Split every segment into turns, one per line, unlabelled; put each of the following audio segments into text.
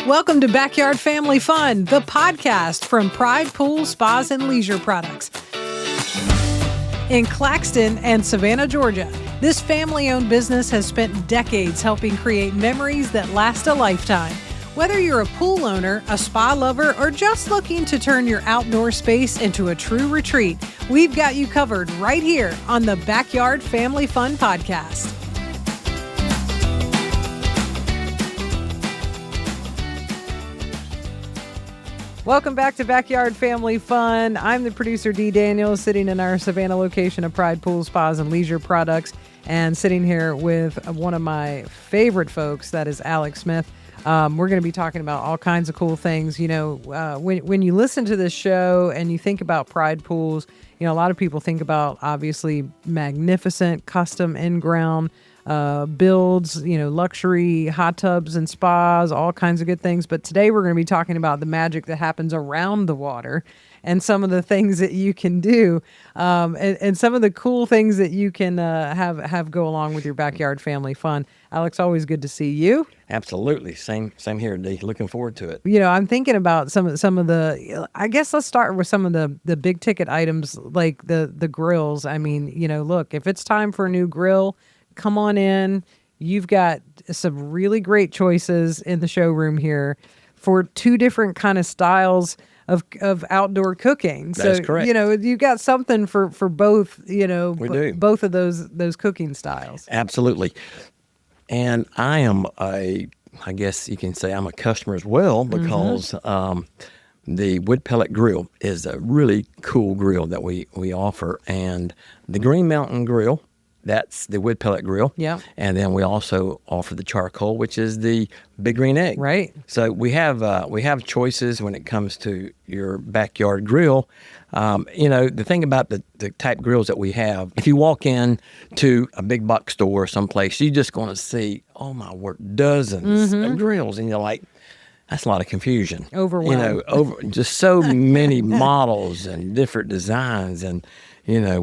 Welcome to Backyard Family Fun, the podcast from Pride Pool Spas and Leisure Products. In Claxton and Savannah, Georgia, this family-owned business has spent decades helping create memories that last a lifetime. Whether you're a pool owner, a spa lover, or just looking to turn your outdoor space into a true retreat, we've got you covered right here on the Backyard Family Fun podcast. Welcome back to Backyard Family Fun. I'm the producer, Dee Daniels, sitting in our Savannah location of Pride Pool Spas and Leisure Products, and sitting here with one of my favorite folks, that is Alex Smith. We're going to be talking about all kinds of cool things. You know, when you listen to this show and you think about Pride Pools, you know, a lot of people think about, obviously, magnificent custom in-ground builds, you know, luxury hot tubs and spas, all kinds of good things. But today we're going to be talking about the magic that happens around the water and some of the things that you can do, and some of the cool things that you can have go along with your backyard family fun. Alex, always good to see you.
Absolutely. Same here, Dee. Looking forward to it.
You know, I'm thinking about some of the, I guess let's start with some of the big ticket items, like the grills. I mean, you know, look, if it's time for a new grill, come on in. You've got some really great choices in the showroom here for two different kind of styles of outdoor cooking.
That's correct.
You know, you've got something for both, you know,
We do.
both of those cooking styles.
Absolutely. And I am I guess you can say I'm a customer as well, because the wood pellet grill is a really cool grill that we offer. And the Green Mountain grill, that's the wood pellet grill.
Yeah.
And then we also offer the charcoal, which is the Big Green Egg.
Right.
So we have choices when it comes to your backyard grill. You know, the thing about the type grills that we have, if you walk in to a big box store or someplace, you're just going to see, oh my word, dozens of grills. And you're like, that's a lot of confusion.
Overwhelmed.
You know, just so many models and different designs, and, you know,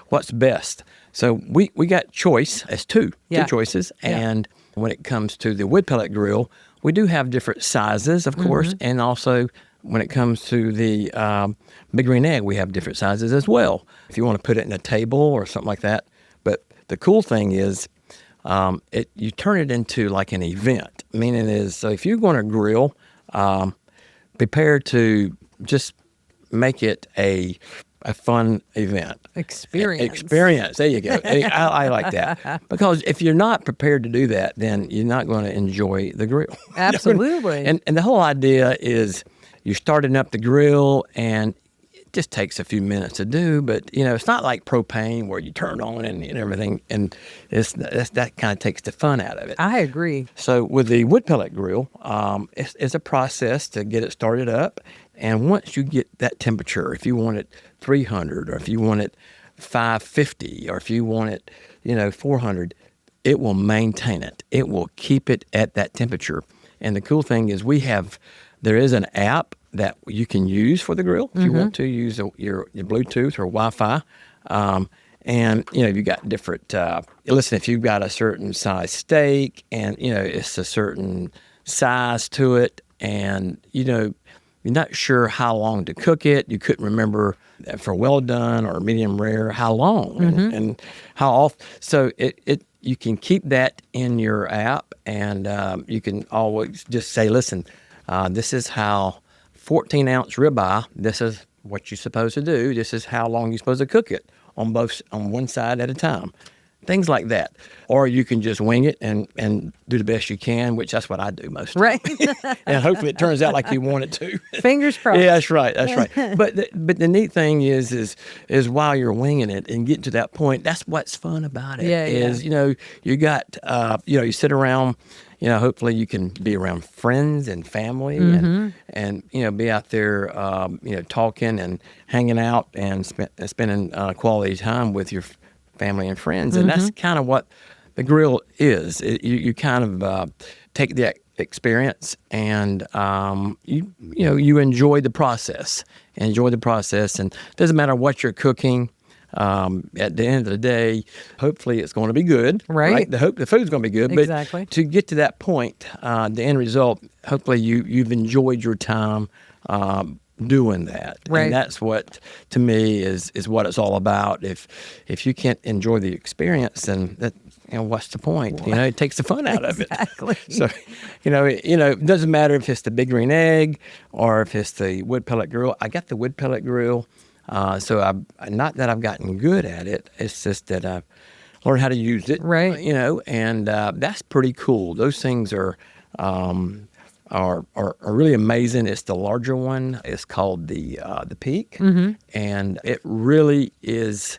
what's best. So we got choice as two choices. And when it comes to the wood pellet grill, we do have different sizes, of course, and also when it comes to the Big Green Egg, we have different sizes as well, if you want to put it in a table or something like that. But the cool thing is you turn it into like an event, meaning is, so if you're going to grill, prepare to just make it a fun event. Experience. There you go. I like that. Because if you're not prepared to do that, then you're not going to enjoy the grill.
Absolutely.
And the whole idea is you're starting up the grill, and it just takes a few minutes to do. But, you know, it's not like propane where you turn on and everything. And that kind of takes the fun out of it.
I agree.
So with the wood pellet grill, it's a process to get it started up. And once you get that temperature, if you want it 300, or if you want it 550, or if you want it, you know, 400, it will maintain it. It will keep it at that temperature. And the cool thing is there is an app that you can use for the grill if you want to use your Bluetooth or Wi-Fi. And, you know, you got different, listen, if you've got a certain size steak and, you know, it's a certain size to it, and, you know, you're not sure how long to cook it. You couldn't remember for well done or medium rare how long and how often. So you can keep that in your app, and you can always just say, listen, this is how 14-ounce ribeye, this is what you're supposed to do. This is how long you're supposed to cook it on one side at a time. Things like that. Or you can just wing it and do the best you can, which that's what I do most of.
Right.
And hopefully it turns out like you want it to.
Fingers crossed.
Yeah, that's right. But the neat thing is while you're winging it and getting to that point, that's what's fun about it. You know, you got, you know, you sit around, you know, hopefully you can be around friends and family and you know, be out there, you know, talking and hanging out and spending quality time with your family and friends. And that's kind of what the grill is. You kind of take the experience, and you enjoy the process. And it doesn't matter what you're cooking. At the end of the day, hopefully it's going to be good.
Right.
The food's going to be good.
Exactly.
But to get to that point, the end result, hopefully you've enjoyed your time doing that.
Right.
And that's what, to me, is what it's all about. If you can't enjoy the experience, then that, what's the point? It takes the fun out of it.
Exactly.
So, it doesn't matter if it's the Big Green Egg or if it's the wood pellet grill. I got the wood pellet grill. So not that I've gotten good at it. It's just that I've learned how to use it.
Right.
And that's pretty cool. Those things are really amazing. It's the larger one. It's called the Peak, and it really is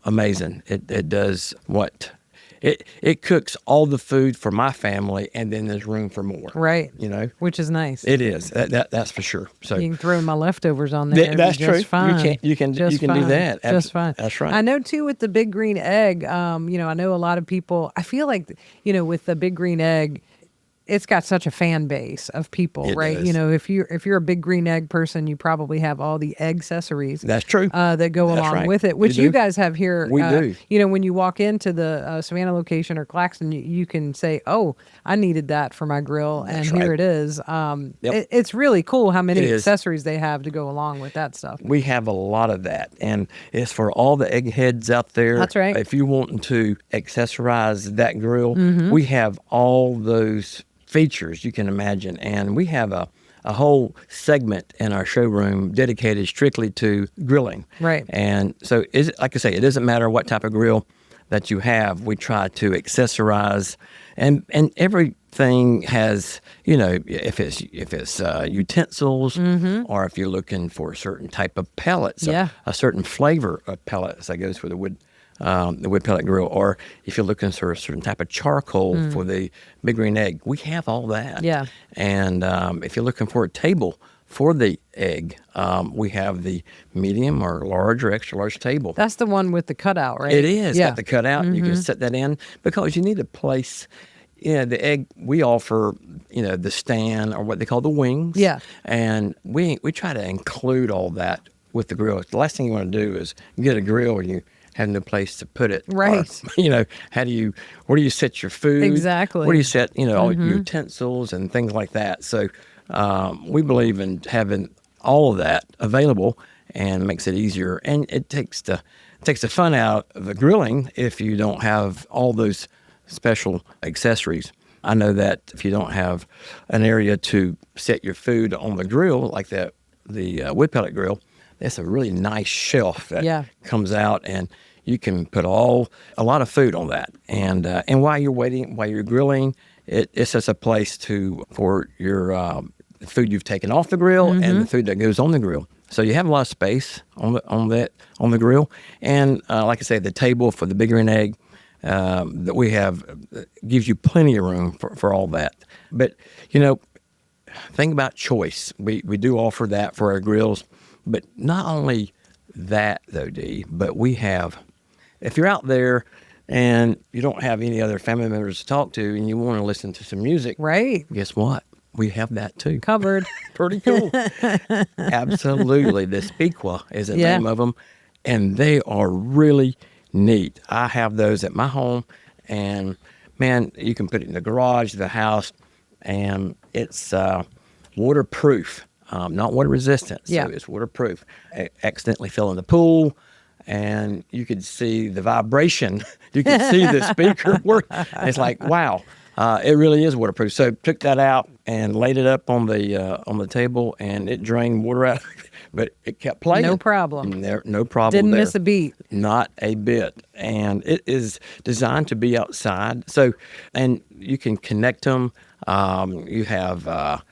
amazing. It does what it cooks all the food for my family, and then there's room for more.
Right. Which is nice.
It is. That's for sure. So
you can throw my leftovers on there.
That's
just
true.
Fine.
You can do that.
Just fine.
That's right.
I know too with the Big Green Egg. I know a lot of people. I feel like with the Big Green Egg, it's got such a fan base of people,
It
right?
does.
If you're a Big Green Egg person, you probably have all the egg accessories.
That's true.
That go
That's
along
right.
with it, which you guys have here.
We do.
When you walk into the Savannah location or Claxton, you can say, "Oh, I needed that for my grill," and
That's
here
right.
it is.
Yep.
It's really cool how many
It is.
accessories they have to go along with that stuff.
We have a lot of that, and it's for all the eggheads out there.
That's right.
If you want to accessorize that grill,
Mm-hmm.
we have all those features you can imagine, and we have a whole segment in our showroom dedicated strictly to grilling.
Right.
And so, like I say, it doesn't matter what type of grill that you have. We try to accessorize, and everything has, if it's utensils, or if you're looking for a certain type of pellets,
Yeah.
a certain flavor of pellets that goes with the wood pellet grill, or if you're looking for a certain type of charcoal for the Big Green Egg, we have all that.
Yeah.
And if you're looking for a table for the egg, we have the medium or large or extra large table.
That's the one with the cutout, right?
It is.
Yeah.
Got the cutout. You can set that in because you need a place. The egg, we offer, the stand or what they call the wings.
Yeah.
And we try to include all that with the grill. The last thing you want to do is get a grill where you have no place to put it.
Right.
Or, where do you set your food?
Exactly.
Where do you set, all your utensils and things like that? So we believe in having all of that available, and makes it easier. And it takes the fun out of the grilling if you don't have all those special accessories. I know that if you don't have an area to set your food on the grill, like the wood pellet grill, it's a really nice shelf that comes out, and you can put a lot of food on that. And while you're waiting, while you're grilling, it's just a place for your food you've taken off the grill and the food that goes on the grill. So you have a lot of space on the grill. And like I say, the table for the Big Green Egg that we have gives you plenty of room for all that. But think about choice. We do offer that for our grills. But not only that, though, Dee, but we have, if you're out there and you don't have any other family members to talk to and you want to listen to some music,
Right.
guess what? We have that too.
Covered.
Pretty cool. Absolutely. The Speakwa is the name of them, and they are really neat. I have those at my home, and man, you can put it in the garage, the house, and it's waterproof. Not water resistant, so it's waterproof. Accidentally fell in the pool, and you could see the vibration. You could see the speaker work. It's like, wow, it really is waterproof. So took that out and laid it up on the table, and it drained water out, but it kept playing.
No problem.
No problem.
Didn't
there.
miss a beat.
Not a bit. And it is designed to be outside. So, and you can connect them. You have.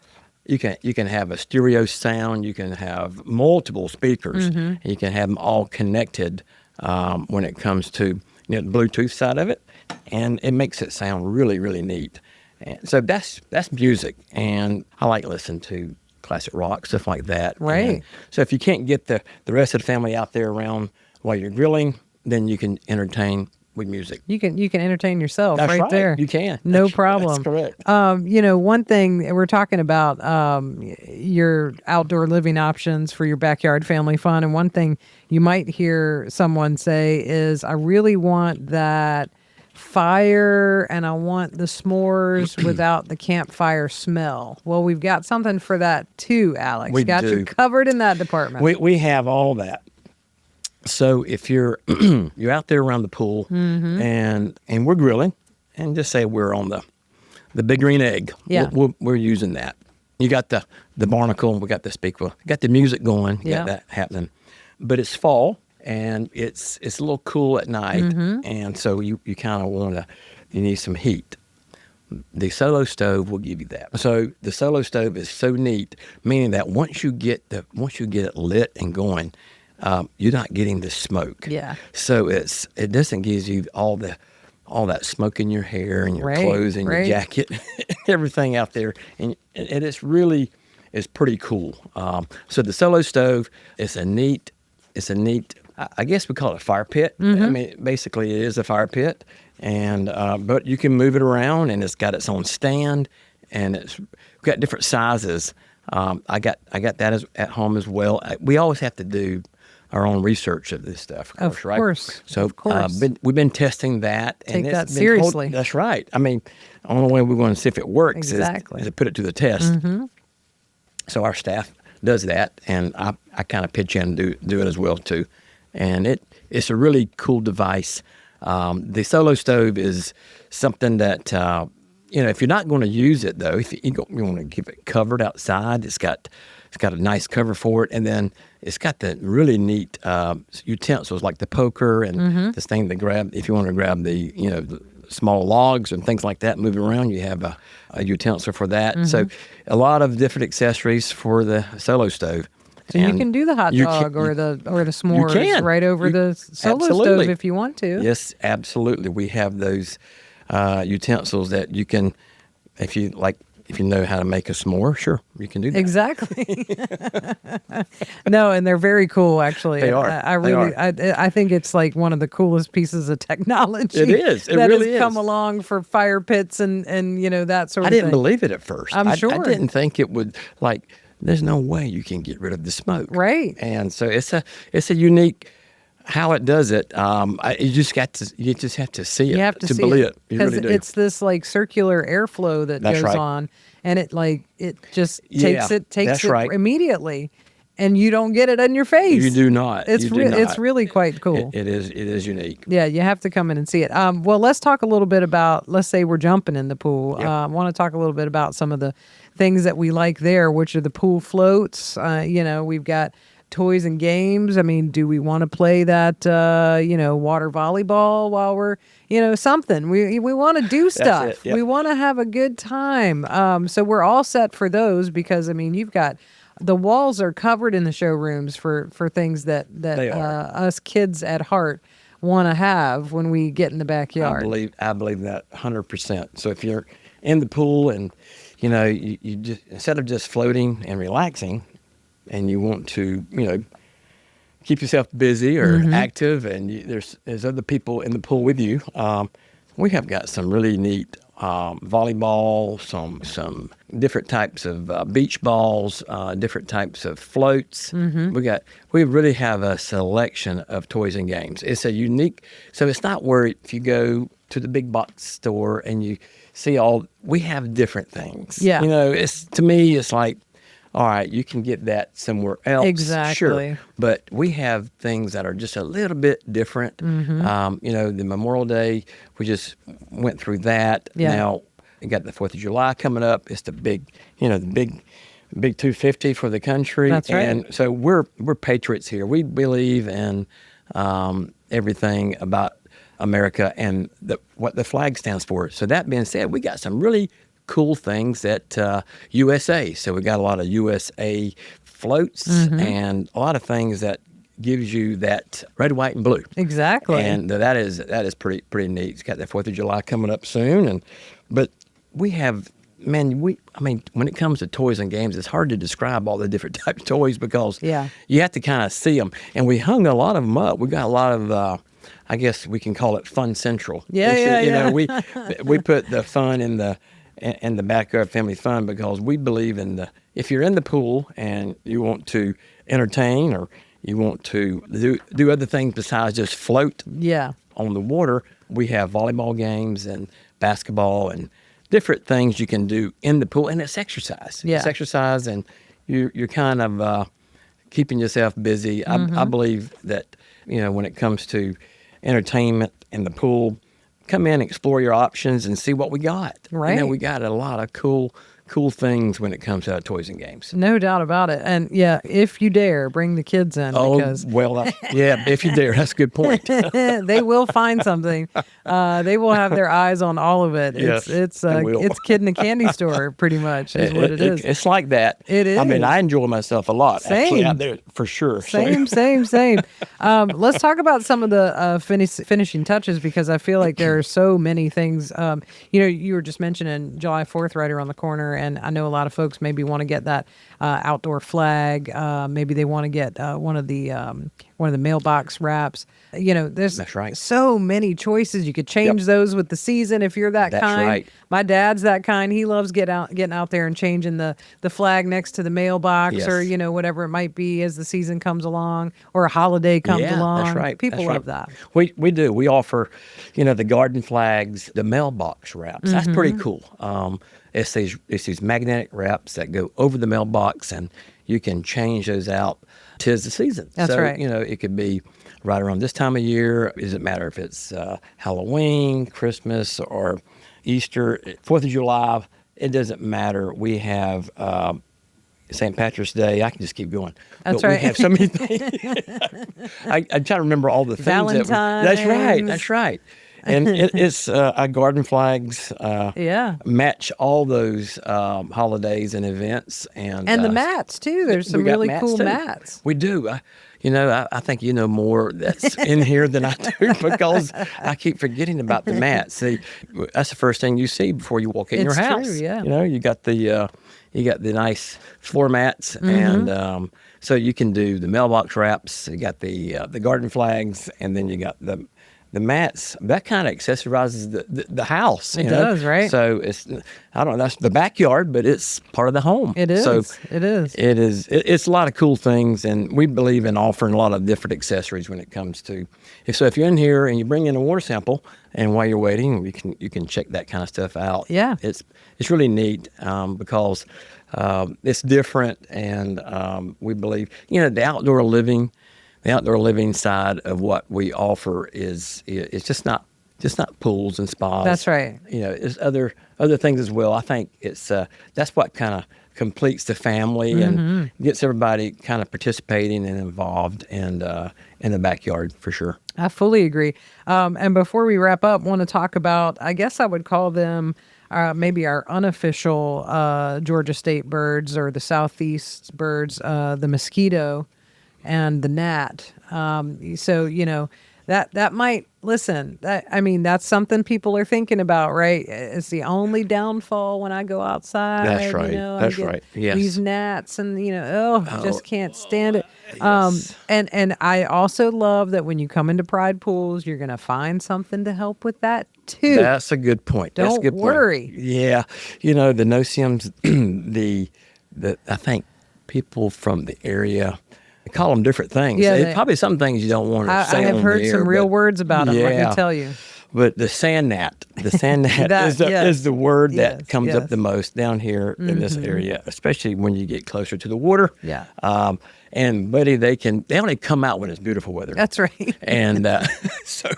You can have a stereo sound. You can have multiple speakers. And you can have them all connected when it comes to the Bluetooth side of it, and it makes it sound really, really neat. And so that's music, and I like listening to classic rock, stuff like that.
Right.
And so if you can't get the rest of the family out there around while you're grilling, then you can entertain with music.
You can entertain yourself
That's right.
there.
You can.
No problem.
That's correct.
One thing we're talking about your outdoor living options for your backyard family fun, and one thing you might hear someone say is, "I really want that fire, and I want the s'mores without the campfire smell." Well, we've got something for that too, Alex.
We
got
do.
you covered in that department.
We have all that. So if you're you're out there around the pool and we're grilling, and just say we're on the big green egg,
Yeah.
we're using that. You got the barnacle, we got the Speakwa, got the music going, you
Yeah.
got that happening. But it's fall and it's a little cool at night, and so you kind of you need some heat. The Solo stove will give you that. So the Solo stove is so neat, meaning that once you get it lit and going, you're not getting the smoke.
Yeah.
So it doesn't give you all that smoke in your hair and your
Right,
clothes and
right.
your jacket, everything out there, and it's really pretty cool. So the Solo stove is a neat. I guess we call it a fire pit. I mean, basically it is a fire pit, and but you can move it around, and it's got its own stand, and we've got different sizes. I got that at home as well. We always have to do our own research of this stuff, of course, right?
Course.
So
Of course.
we've been testing that.
Take
and
that
it's been
seriously.
That's right. I mean, the only way we're going to see if it works
Exactly.
is to put it to the test. So our staff does that, and I kind of pitch in and do it as well too. And it's a really cool device. The Solo stove is something that if you're not going to use it though, if you want to keep it covered outside, it's got a nice cover for it, and then it's got the really neat utensils like the poker and this thing to grab if you want to grab the the small logs and things like that, move around. You have a utensil for that. So a lot of different accessories for the Solo stove.
So you can do the hot dog or the s'mores right over the Solo stove if you want to.
Yes, absolutely. We have those utensils that you can, if you know how to make a s'more, sure, you can do that.
Exactly. No, and they're very cool, actually.
They are.
I think it's like one of the coolest pieces of technology.
It is. It
that
really
has come
is.
along for fire pits and that sort of
I
thing.
didn't believe it at first.
I'm sure.
I didn't think it would there's no way you can get rid of the smoke.
Right.
And so it's a unique how it does it. You just have to see it.
You have to see
believe
it.
You really do.
It's this like circular airflow that
That's
goes
right.
on, and it just
Yeah,
takes
that's
it
right.
immediately, and you don't get it in your face.
You do not.
It's
You do not.
it's really quite cool.
It is unique.
Yeah, you have to come in and see it. Well, let's talk a little bit about, let's say we're jumping in the pool.
Yep.
I want to talk a little bit about some of the things that we like there, which are the pool floats. We've got toys and games. I mean, do we want to play that, water volleyball while we're, something? We want to do stuff.
it, yep.
We want to have a good time. So we're all set for those because, I mean, you've got, the walls are covered in the showrooms for things that
They are.
us kids at heart want to have when we get in the backyard.
I believe that 100%. So if you're in the pool and you just, instead of just floating and relaxing, and you want to keep yourself busy or active, and there's other people in the pool with you, we have got some really neat volleyball, some different types of beach balls, different types of floats. We really have a selection of toys and games. It's a unique, so it's not where if you go to the big box store and you see we have different things.
Yeah.
To me, it's like, all right, you can get that somewhere else.
Exactly.
Sure. But we have things that are just a little bit different. The Memorial Day, we just went through that.
Yeah.
Now, we got the 4th of July coming up. It's the big 250 for the country.
That's right.
And so we're patriots here. We believe in everything about America and what the flag stands for. So that being said, we got some really cool things at USA. So we got a lot of USA floats and a lot of things that gives you that red, white, and blue.
Exactly.
And that is pretty neat. It's got the 4th of July coming up soon, but we have. Man, when it comes to toys and games, it's hard to describe all the different types of toys because you have to kind of see them. And we hung a lot of them up. We got a lot of I guess we can call it Fun Central.
Yeah,
You
yeah.
know, we put the fun in the backyard family fun because we believe in if you're in the pool and you want to entertain or you want to do other things besides just float
Yeah.
on the water, we have volleyball games and basketball and different things you can do in the pool, and it's exercise.
Yeah.
It's exercise, and you're kind of keeping yourself busy. I believe that, when it comes to entertainment in the pool, come in, explore your options, and see what we got.
Right.
We got a lot of cool things when it comes to toys and games.
No doubt about it. And yeah, if you dare, bring the kids in because
If you dare, that's a good point.
they will find something. They will have their eyes on all of it.
Yes,
it's
they will.
it's kid in a candy store, pretty much is what it is.
It's like that.
It is.
I mean, I enjoy myself a lot. Actually,
Same.
out there for sure.
Same. Let's talk about some of the finishing touches because I feel like there are so many things. You were just mentioning July 4th right around the corner, and I know a lot of folks maybe want to get that outdoor flag. Maybe they want to get one of the mailbox wraps. There's
That's right.
so many choices. You could change those with the season if you're that
That's
kind.
right.
My dad's that kind. He loves getting out there and changing the flag next to the mailbox
Yes.
or whatever it might be as the season comes along or a holiday comes along.
That's right.
People
That's
love
right.
that.
We do. We offer, the garden flags, the mailbox wraps. That's pretty cool. It's these magnetic wraps that go over the mailbox, and you can change those out 'tis the season.
That's
so,
right.
It could be right around this time of year. It doesn't matter if it's Halloween, Christmas, or Easter, 4th of July. It doesn't matter. We have St. Patrick's Day. I can just keep going.
That's
but
right.
We have so many things. I try to remember all the things.
Valentine's.
That's right. And it's our garden flags match all those holidays and events. And
the mats, too. There's some
we got
really
mats
cool
too.
mats.
We do. I think you know more that's in here than I do because I keep forgetting about the mats. See, that's the first thing you see before you walk in your house.
It's true, yeah.
You got the nice floor mats, and so you can do the mailbox wraps. You got the garden flags, and then you got the mats. That kind of accessorizes the house.
It does, right?
So that's the backyard, but it's part of the home.
It is.
So
it is.
It's a lot of cool things, and we believe in offering a lot of different accessories when it comes to. So if you're in here and you bring in a water sample, and while you're waiting, you can check that kind of stuff out.
Yeah.
It's really neat because it's different, and we believe the outdoor living. The outdoor living side of what we offer is just not pools and spas.
That's right.
It's other things as well. I think it's that's what kind of completes the family and gets everybody kind of participating and involved in the backyard for sure.
I fully agree. And before we wrap up, want to talk about, I guess I would call them maybe our unofficial Georgia State birds or the Southeast birds, the mosquito and the gnat. So, that might, listen, that's something people are thinking about, right? It's the only downfall when I go outside.
That's right.
I get
right. Yes.
These gnats and, just can't stand it.
Yes.
And I also love that when you come into Pride Pools, you're going to find something to help with that too.
That's a good point. That's a good
worry.
Point. Yeah. The no-sims, I think people from the area, they call them different things.
Yeah,
probably some things you don't want to say on the air.
I have heard some real words about them, let me tell you.
But the sand gnat is the word that comes up the most down here in this area, especially when you get closer to the water.
Yeah.
And buddy, they only come out when it's beautiful weather.
That's right.
And so,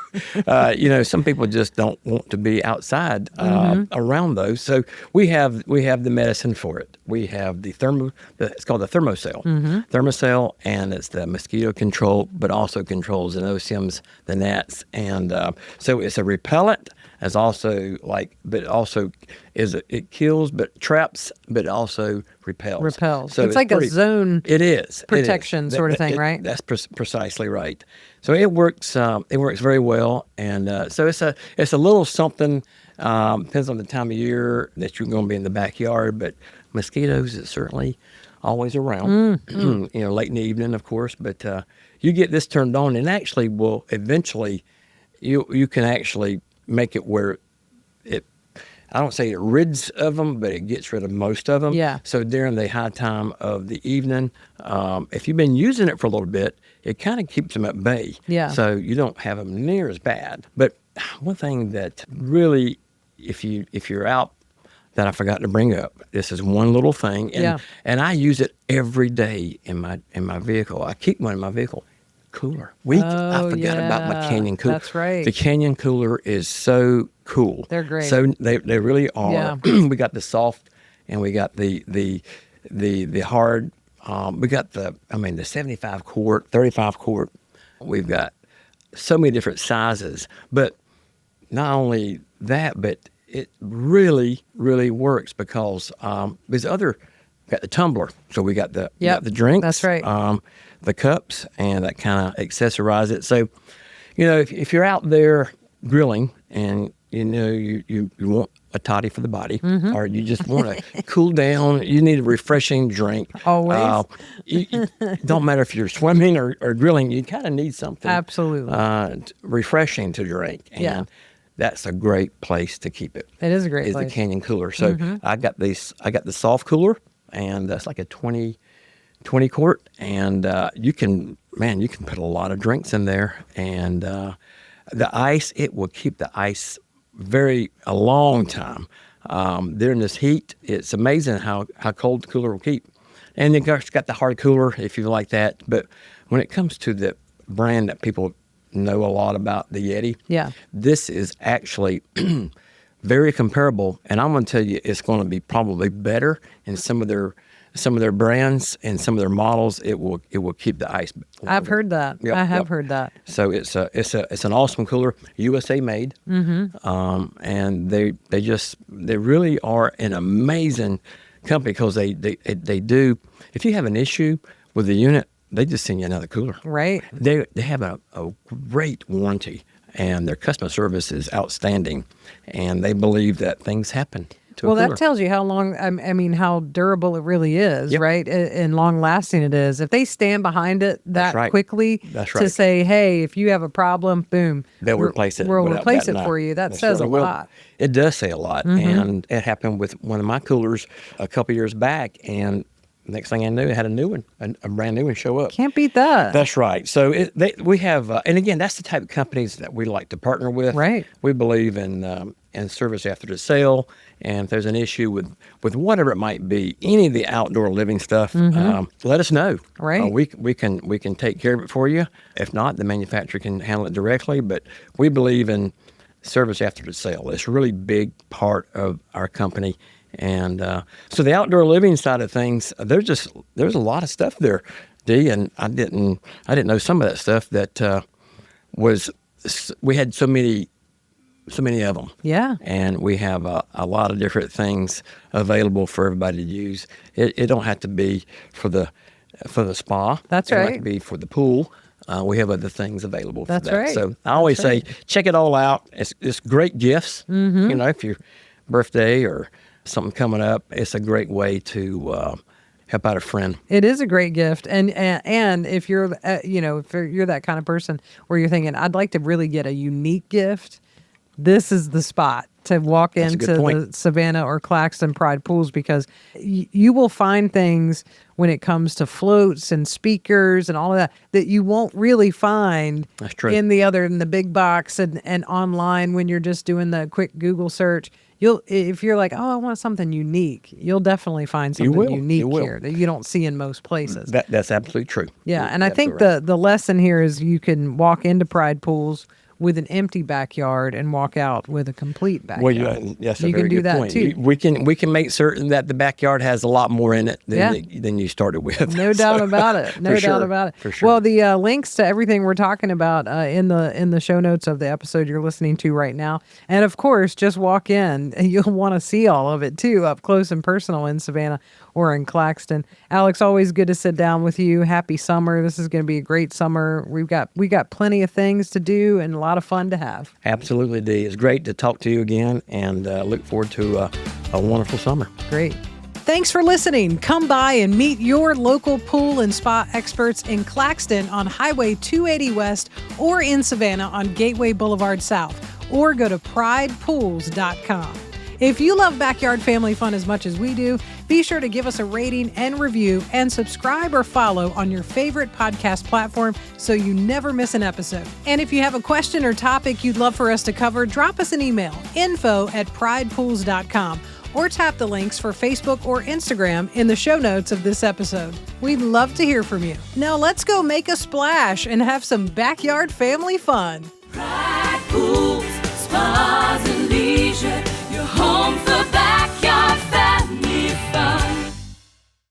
some people just don't want to be outside around those. So we have the medicine for it. We have it's called the Thermacell. Thermacell, and it's the mosquito control, but also controls the no-sims, the gnats, and so it's a repellent. As also but also it kills, but traps, but also repels.
So it's like a zone.
It is
protection sort of thing, right?
That's precisely right. So it works. It works very well, and so it's a little something. Depends on the time of year that you're going to be in the backyard, but mosquitoes is certainly always around. Late in the evening, of course, but you get this turned on, and actually will eventually you can actually make it where it, I don't say it rids of them, but it gets rid of most of them.
Yeah.
So during the high time of the evening, if you've been using it for a little bit, it kind of keeps them at bay.
Yeah.
So you don't have them near as bad. But one thing that really, if you're out, that I forgot to bring up, this is one little thing, and I use it every day in my vehicle. I keep one in my vehicle. Cooler. I forgot about my Canyon cooler.
That's right.
The Canyon cooler is so cool.
They're great.
So they really are.
Yeah.
We got the soft, and we got the hard. We got the 75 quart, 35 quart. We've got so many different sizes. But not only that, but it really, really works because there's other. Got the tumbler, so we got the drinks.
That's right.
The cups, and that kind of accessorize it. So, if you're out there grilling and you want a toddy for the body, or you just want to cool down, you need a refreshing drink.
Always.
Don't matter if you're swimming or grilling, you kind of need something
absolutely
refreshing to drink. And that's a great place to keep it.
It is a great
place.
Is
the Canyon cooler. So I got the soft cooler, and that's like a 20 quart, and you can put a lot of drinks in there, and the ice, it will keep the ice a long time. During this heat, it's amazing how cold the cooler will keep. And then it's got the hard cooler if you like that. But when it comes to the brand that people know a lot about, the Yeti, this is actually very comparable, and I'm going to tell you, it's going to be probably better in some of their brands and some of their models. It will keep the ice.
I've heard that. I have heard that.
So it's an awesome cooler, USA made, and they really are an amazing company because they do. If you have an issue with the unit, they just send you another cooler.
Right.
They have a great warranty. And their customer service is outstanding, and they believe that things happen to a cooler.
That tells you how long, how durable it really is, right? And long lasting it is. If they stand behind it that quickly to say, hey, if you have a problem, boom,
they'll replace it.
We'll replace it for you. That says a lot.
It does say a lot. And it happened with one of my coolers a couple years back, and next thing I knew, it had a new one, a brand new one show up.
Can't beat that.
That's right. So we have, and again, that's the type of companies that we like to partner with.
Right.
We believe in service after the sale, and if there's an issue with whatever it might be, any of the outdoor living stuff, let us know.
Right.
We can take care of it for you. If not, the manufacturer can handle it directly. But we believe in service after the sale. It's a really big part of our company. And so the outdoor living side of things, there's a lot of stuff there, Dee, and I didn't know some of that stuff that we had so many of them. Yeah. And we have a lot of different things available for everybody to use. It don't have to be for the spa.
That's
right. It
right.
don't have to be for the pool. We have other things available for that.
That's right.
So I always say, check it all out. It's great gifts. If your birthday or something coming up, it's a great way to help out a friend.
It is a great gift, and if you're if you're that kind of person where you're thinking, I'd like to really get a unique gift, this is the spot to walk into the Savannah or Claxton Pride pools, because you will find things when it comes to floats and speakers and all of that you won't really find in the big box and online when you're just doing the quick Google search. If you're like, oh, I want something unique, you'll definitely find something unique here that you don't see in most places.
That's absolutely true.
Yeah, and I think the lesson here is you can walk into Pride pools with an empty backyard and walk out with a complete backyard.
Well, that's a
you
very
can do
good
that
point.
too.
We can make certain that the backyard has a lot more in it than you started with.
No doubt about it. No doubt about it.
For sure.
Well, the links to everything we're talking about in the show notes of the episode you're listening to right now, and of course, just walk in. You'll want to see all of it too, up close and personal in Savannah or in Claxton. Alex, always good to sit down with you. Happy summer. This is going to be a great summer. We got plenty of things to do and a lot of fun to have.
Absolutely, Dee. It's great to talk to you again, and look forward to a wonderful summer.
Great. Thanks for listening. Come by and meet your local pool and spa experts in Claxton on Highway 280 West or in Savannah on Gateway Boulevard South, or go to pridepools.com. If you love backyard family fun as much as we do, be sure to give us a rating and review and subscribe or follow on your favorite podcast platform so you never miss an episode. And if you have a question or topic you'd love for us to cover, drop us an email, info@pridepools.com, or tap the links for Facebook or Instagram in the show notes of this episode. We'd love to hear from you. Now let's go make a splash and have some backyard family fun.
Pride Pools Spa.